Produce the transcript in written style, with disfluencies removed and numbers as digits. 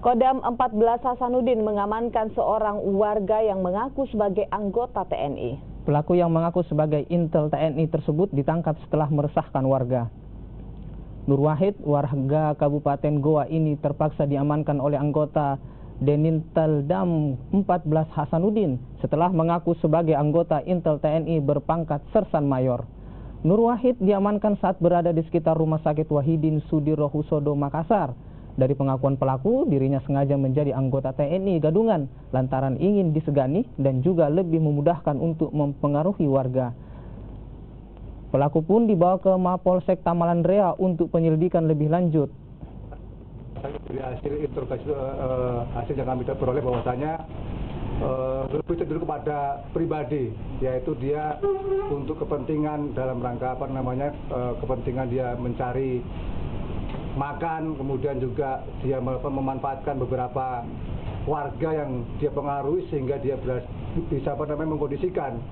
Kodam 14 Hasanuddin mengamankan seorang warga yang mengaku sebagai anggota TNI. Pelaku yang mengaku sebagai intel TNI tersebut ditangkap setelah meresahkan warga. Nur Wahid, warga Kabupaten Goa ini terpaksa diamankan oleh anggota Denintel Dam 14 Hasanuddin setelah mengaku sebagai anggota intel TNI berpangkat Sersan Mayor. Nur Wahid diamankan saat berada di sekitar Rumah Sakit Wahidin Sudirohusodo, Makassar. Dari pengakuan pelaku, dirinya sengaja menjadi anggota TNI gadungan lantaran ingin disegani dan juga lebih memudahkan untuk mempengaruhi warga. Pelaku pun dibawa ke Mapolsek Tamalandrea untuk penyelidikan lebih lanjut. Dari hasil interogasi hasil yang kami peroleh bahwasanya lebih cenderung kepada pribadi, yaitu dia untuk kepentingan dalam rangka kepentingan dia mencari makan, kemudian juga dia memanfaatkan beberapa warga yang dia pengaruhi sehingga dia bisa mengkondisikan.